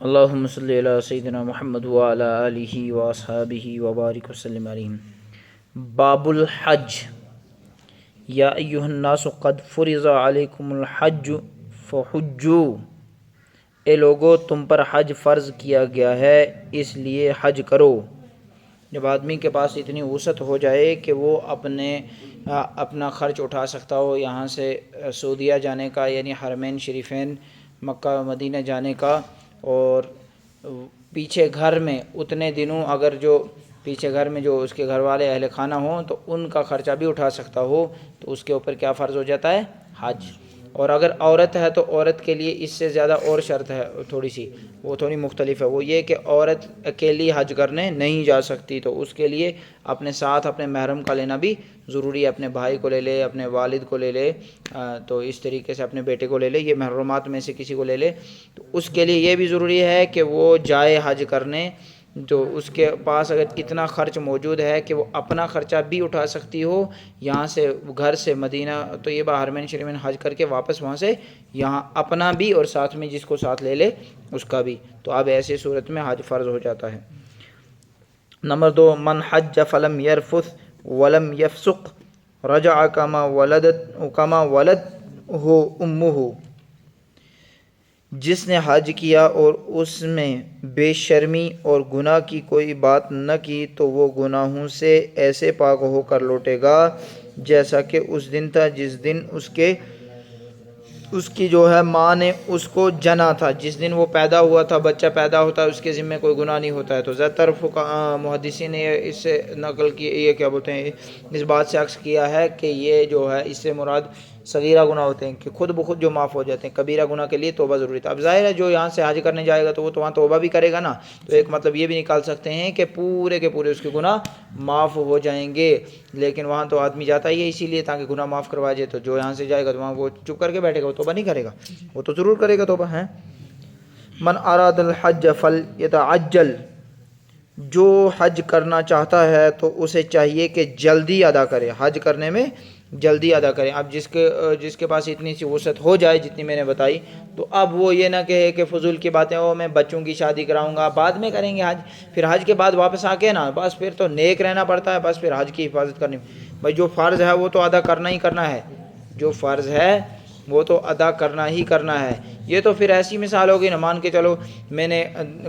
اللہم صلی علی سیدنا محمد وعلی آلہ واصحابہ وبارک وسلم علیہ۔ باب الحج۔ یا ایہا الناس قد فرض علیکم الحج فحجوا، اے لوگو تم پر حج فرض کیا گیا ہے اس لیے حج کرو۔ جب آدمی کے پاس اتنی وسعت ہو جائے کہ وہ اپنا خرچ اٹھا سکتا ہو، یہاں سے سعودیہ جانے کا یعنی حرمین شریفین مکہ مدینہ جانے کا، اور پیچھے گھر میں اتنے دنوں اگر جو پیچھے گھر میں جو اس کے گھر والے اہل خانہ ہوں تو ان کا خرچہ بھی اٹھا سکتا ہو، تو اس کے اوپر کیا فرض ہو جاتا ہے؟ حج۔ اور اگر عورت ہے تو عورت کے لیے اس سے زیادہ اور شرط ہے، وہ تھوڑی مختلف ہے، وہ یہ کہ عورت اکیلی حج کرنے نہیں جا سکتی، تو اس کے لیے اپنے ساتھ اپنے محرم کا لینا بھی ضروری ہے۔ اپنے بھائی کو لے لے، اپنے والد کو لے لے، تو اس طریقے سے اپنے بیٹے کو لے لے، یہ محرمات میں سے کسی کو لے لے، تو اس کے لیے یہ بھی ضروری ہے کہ وہ جائے حج کرنے، جو اس کے پاس اگر اتنا خرچ موجود ہے کہ وہ اپنا خرچہ بھی اٹھا سکتی ہو، یہاں سے گھر سے مدینہ طیبہ حرمین شریف میں حج کر کے واپس وہاں سے یہاں اپنا بھی اور ساتھ میں جس کو ساتھ لے لے اس کا بھی، تو اب ایسی صورت میں حج فرض ہو جاتا ہے۔ نمبر 2، من حج فلم یرفث ولم یفسق رجع کما ولدہ امہ، جس نے حج کیا اور اس میں بے شرمی اور گناہ کی کوئی بات نہ کی تو وہ گناہوں سے ایسے پاک ہو کر لوٹے گا جیسا کہ اس دن تھا جس دن اس کی جو ہے ماں نے اس کو جنا تھا، جس دن وہ پیدا ہوا تھا، بچہ پیدا ہوتا ہے اس کے ذمہ کوئی گناہ نہیں ہوتا ہے۔ تو زیادہ تر محدثین نے اس سے نقل کی، یہ کیا بولتے ہیں، اس بات سے عکس کیا ہے کہ یہ جو ہے اس سے مراد صغیرہ گناہ ہوتے ہیں کہ خود بخود جو معاف ہو جاتے ہیں، کبیرہ گناہ کے لیے توبہ ضروری تھا۔ اب ظاہر ہے جو یہاں سے حج کرنے جائے گا تو وہ تو وہاں توبہ بھی کرے گا نا، تو ایک مطلب یہ بھی نکال سکتے ہیں کہ پورے کے پورے اس کے گناہ معاف ہو جائیں گے، لیکن وہاں تو آدمی جاتا ہی ہے اسی لیے تاکہ گناہ معاف کروا جائے، تو جو یہاں سے جائے گا تو وہاں وہ چپ کر کے بیٹھے گا، وہ توبہ نہیں کرے گا، وہ تو ضرور کرے گا توبہ ہے۔ من اراد الحج فلیتعجل، جو حج کرنا چاہتا ہے تو اسے چاہیے کہ جلدی ادا کرے، حج کرنے میں جلدی ادا کریں۔ اب جس کے پاس اتنی سی وسعت ہو جائے جتنی میں نے بتائی، تو اب وہ یہ نہ کہے کہ فضول کی باتیں میں بچوں کی شادی کراؤں گا، بعد میں کریں گے حج، پھر حج کے بعد واپس آ کے نا بس پھر تو نیک رہنا پڑتا ہے، بس پھر حج کی حفاظت کرنی، بھائی جو فرض ہے وہ تو ادا کرنا ہی کرنا ہے، جو فرض ہے وہ تو ادا کرنا ہی کرنا ہے۔ یہ تو پھر ایسی مثال ہوگی نا، مان کے چلو میں نے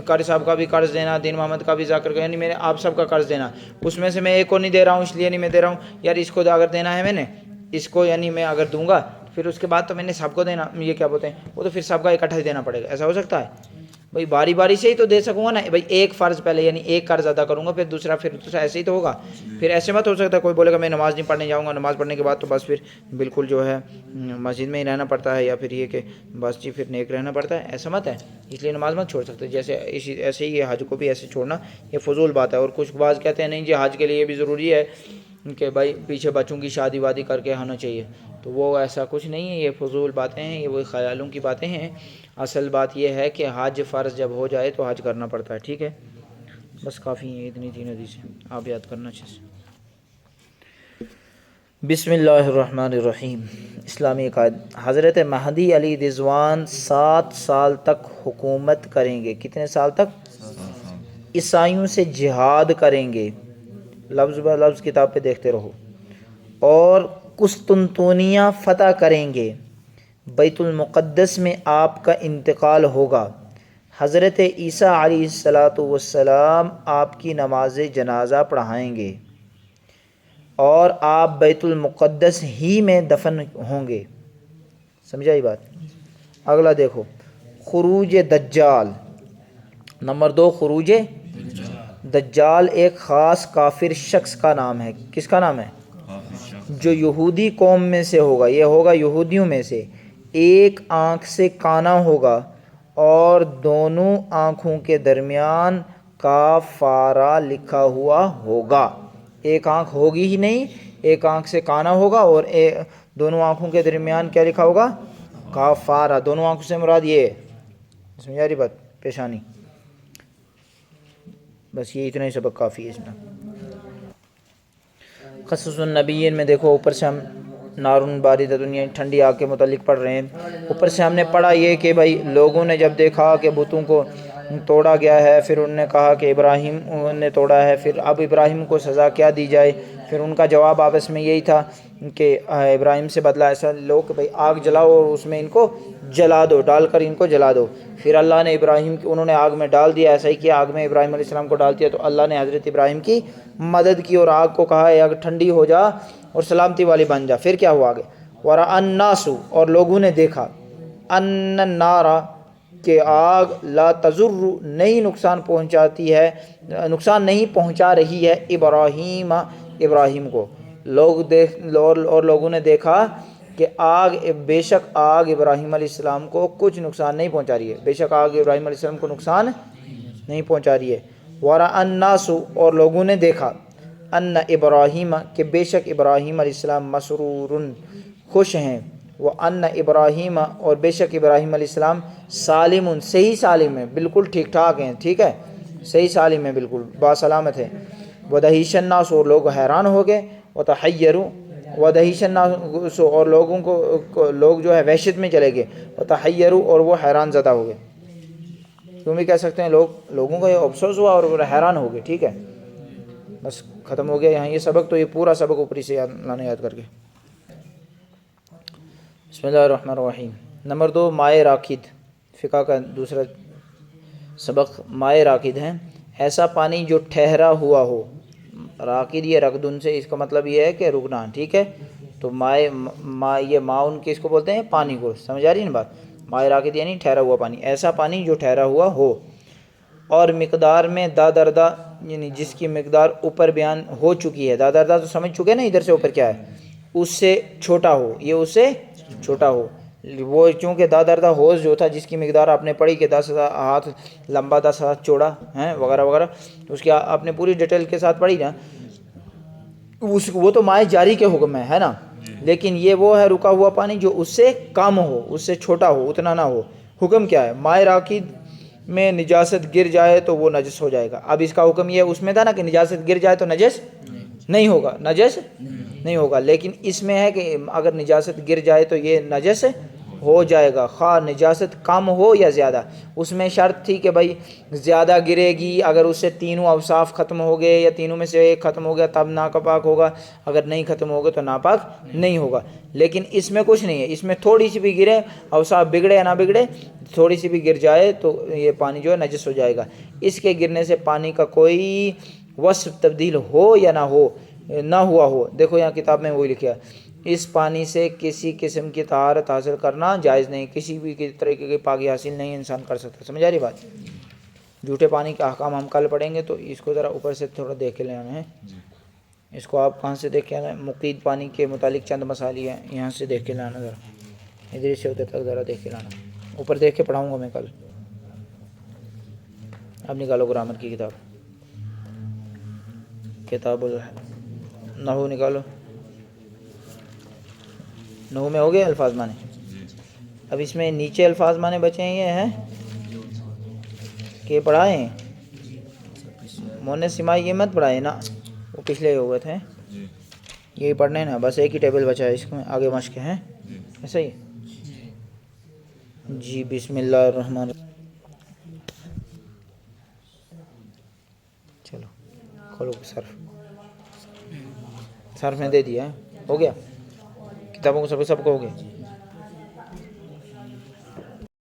قاری صاحب کا بھی قرض دینا، دین محمد کا بھی ذاکر کا، یعنی میں نے آپ سب کا قرض دینا، اس میں سے میں ایک کو نہیں دے رہا ہوں اس لیے نہیں میں دے رہا ہوں، یار اس کو اگر دینا ہے میں نے اس کو، یعنی میں اگر دوں گا پھر اس کے بعد تو میں نے سب کو دینا، یہ کیا بولتے ہیں، وہ تو پھر سب کا اکٹھا ہی دینا پڑے گا، ایسا ہو سکتا ہے؟ بھائی باری باری سے ہی تو دے سکوں گا نا، بھائی ایک فرض پہلے یعنی ایک قرض ادا کروں گا پھر دوسرا ایسے ہی تو ہوگا، پھر ایسے مت ہو سکتا کوئی بولے گا میں نماز نہیں پڑھنے جاؤں گا، نماز پڑھنے کے بعد تو بس پھر بالکل جو ہے مسجد میں ہی رہنا پڑتا ہے، یا پھر یہ کہ بس جی پھر نیک رہنا پڑتا ہے، ایسا مت ہے، اس لیے نماز مت چھوڑ سکتے، جیسے ایسے ہی یہ حج کو بھی ایسے چھوڑنا یہ فضول بات ہے۔ اور کچھ بعض کہتے ہیں نہیں جی حج کے لیے یہ بھی ضروری ہے کہ بھائی پیچھے بچوں کی شادی وادی کر کے ہونا چاہیے، تو وہ ایسا کچھ نہیں ہے، یہ فضول باتیں ہیں، یہ وہی خیالوں کی باتیں ہیں، اصل بات یہ ہے کہ حج فرض جب ہو جائے تو حج کرنا پڑتا ہے، ٹھیک ہے؟ بس کافی ہیں اتنی 3 حدیثیں، آپ یاد کرنا اچھے سے۔ بسم اللہ الرحمن الرحیم۔ اسلامی عقائد۔ حضرت مہدی علی رضوان 7 سال تک حکومت کریں گے، کتنے سال تک؟ عیسائیوں سے جہاد کریں گے، لفظ بہ لفظ کتاب پہ دیکھتے رہو، اور قسطنطنیہ فتح کریں گے، بیت المقدس میں آپ کا انتقال ہوگا، حضرت عیسیٰ علیہ السلام آپ کی نماز جنازہ پڑھائیں گے، اور آپ بیت المقدس ہی میں دفن ہوں گے۔ سمجھا یہ بات؟ اگلا دیکھو، خروج دجال۔ نمبر 2، خروج دجال ایک خاص کافر شخص کا نام ہے، کس کا نام ہے؟ جو یہودی قوم میں سے ہوگا، یہ ہوگا یہودیوں میں سے، ایک آنکھ سے کانا ہوگا اور دونوں آنکھوں کے درمیان کافارہ لکھا ہوا ہوگا، ایک آنکھ ہوگی ہی نہیں، ایک آنکھ سے کانا ہوگا اور دونوں آنکھوں کے درمیان کیا لکھا ہوگا؟ کافارہ۔ دونوں آنکھوں سے مراد یہ ہے، سمجھا رہی بات؟ پیشانی۔ بس یہ اتنا ہی سبق کافی ہے اس میں۔ قصص النبیین میں دیکھو، اوپر سے ہم نارن باردۃ دنیا ٹھنڈی آگ کے متعلق پڑھ رہے ہیں، اوپر سے ہم نے پڑھا یہ کہ بھائی لوگوں نے جب دیکھا کہ بتوں کو توڑا گیا ہے۔ پھر انہوں نے کہا کہ ابراہیم نے توڑا ہے، پھر اب ابراہیم کو سزا کیا دی جائے؟ پھر ان کا جواب آپس میں یہی تھا کہ ابراہیم سے بدلہ ایسا لو کہ بھئی آگ جلاؤ اور اس میں ان کو جلا دو، ڈال کر ان کو جلا دو۔ پھر اللہ نے انہوں نے آگ میں ڈال دیا، ایسا ہی کیا، آگ میں ابراہیم علیہ السلام کو ڈال دیا، تو اللہ نے حضرت ابراہیم کی مدد کی اور آگ کو کہا اے آگ ٹھنڈی ہو جا اور سلامتی والی بن جا۔ پھر کیا ہوا آگے؟ وَرَأَى النَّاسُ اور لوگوں نے دیکھا، أَنَّ النَّارَ کہ آگ لا تضر نہیں نقصان پہنچاتی ہے، نقصان نہیں پہنچا رہی ہے ابراہیم کو۔ اور لوگوں نے دیکھا کہ بے شک آگ ابراہیم علیہ السلام کو کچھ نقصان نہیں پہنچا رہی ہے، بے شک آگ ابراہیم علیہ السلام کو نقصان نہیں پہنچا رہی ہے۔ وَرَأَى النَّاسُ اور لوگوں نے دیکھا، ان ابراہیم کہ بے شک ابراہیم علیہ السلام مسرور خوش ہیں، وَأَنَّ ابراہیم اور بے شک ابراہیم علیہ السلام سالم صحیح سالم ہیں، بالکل ٹھیک ٹھاک ہیں، ٹھیک ہے، صحیح سالم ہیں، بالکل باسلامت ہے۔ وَدَهِشَ النَّاسُ اور لوگ حیران ہو گئے، وَتَحَيَّرُوا وَدَهِشَ النَّاسُ اور لوگوں کو لوگ جو ہے وحشت میں چلے گئے، وَتَحَيَّرُوا اور وہ حیران زدہ ہو گئے۔ تم بھی کہہ سکتے ہیں لوگوں کا یہ افسوس ہوا اور حیران ہو گئے، ٹھیک ہے، بس ختم ہو گیا یہاں یہ سبق۔ تو یہ پورا سبق اوپری سے لانا یاد کر کے۔ بسم اللہ الرحمن الرحیم۔ نمبر 2 مائع راکد، فقہ کا دوسرا سبق مائع راکد ہے، ایسا پانی جو ٹھہرا ہوا ہو۔ راکد یہ رکدن سے اس کا مطلب یہ ہے کہ رکنا، ٹھیک ہے، تو یہ معاون کس کو بولتے ہیں؟ پانی کو، سمجھ آ رہی ہے نا بات؟ مائع راکد یعنی ٹھہرا ہوا پانی، ایسا پانی جو ٹھہرا ہوا ہو، اور مقدار میں دادردہ یعنی جس کی مقدار اوپر بیان ہو چکی ہے، دادردہ تو سمجھ چکے نا ادھر سے اوپر کیا ہے، اس سے چھوٹا ہو، یہ اس سے چھوٹا ہو۔ وہ چونکہ دادردہ ہوز جو تھا جس کی مقدار آپ نے پڑھی کہ 10 ہاتھ لمبا 10 ہاتھ چوڑا ہیں وغیرہ وغیرہ، اس کی آپ نے پوری ڈیٹیل کے ساتھ پڑھی نا، وہ تو مائع جاری کے حکم ہے نا، لیکن یہ وہ ہے رکا ہوا پانی جو اس سے کم ہو، اس سے چھوٹا ہو، اتنا نہ ہو۔ حکم کیا ہے؟ مائع راکد میں نجاست گر جائے تو وہ نجس ہو جائے گا۔ اب اس کا حکم یہ اس میں تھا نا کہ نجاست گر جائے تو نجس نہیں ہوگا، نجس نہیں ہوگا، لیکن اس میں ہے کہ اگر نجاست گر جائے تو یہ نجس ہو جائے گا، خواہ نجاست کم ہو یا زیادہ۔ اس میں شرط تھی کہ بھائی زیادہ گرے گی، اگر اس سے تینوں اوصاف ختم ہو گئے یا تینوں میں سے ایک ختم ہو گیا تب ناپاک ہوگا، اگر نہیں ختم ہوگا تو ناپاک نہیں ہوگا۔ لیکن اس میں کچھ نہیں ہے، اس میں تھوڑی سی بھی گرے، اوصاف بگڑے یا نہ بگڑے، تھوڑی سی بھی گر جائے تو یہ پانی جو ہے نجس ہو جائے گا۔ اس کے گرنے سے پانی کا کوئی وصف تبدیل ہو یا نہ ہوا ہو، دیکھو یہاں کتاب میں وہی لکھا ہے، اس پانی سے کسی قسم کی طہارت حاصل کرنا جائز نہیں، کسی بھی طریقے کی پاکی حاصل نہیں انسان کر سکتا۔ سمجھ آ رہی بات؟ جھوٹے پانی کے احکام ہم کل پڑھیں گے، تو اس کو ذرا اوپر سے تھوڑا دیکھ کے لے آنا ہے۔ اس کو آپ کہاں سے دیکھ کے آنا ہے؟ مقید پانی کے متعلق چند مسائل ہیں، یہاں سے دیکھ کے لانا، ذرا ادھر سے ادھر تک ذرا دیکھ کے لانا، اوپر دیکھ کے پڑھاؤں گا میں کل۔ اب نکالو گرامر کی کتاب النحو نکالو، نحو میں ہو گئے الفاظ معنی۔ اب اس میں نیچے الفاظ معنی بچے ہیں، یہ ہیں کہ پڑھائے ہیں مونس سمائی، یہ مت پڑھائے نا، وہ پچھلے ہوئے تھے، یہی پڑھنے نا، بس ایک ہی ٹیبل بچا ہے، اس میں آگے مشق ہیں، ایسا ہی جی۔ بسم اللہ الرحمن الرحیم، چلو کھولو صرف میں دے دیا ہے، ہو گیا کتابوں کو سب کو ہو گیا۔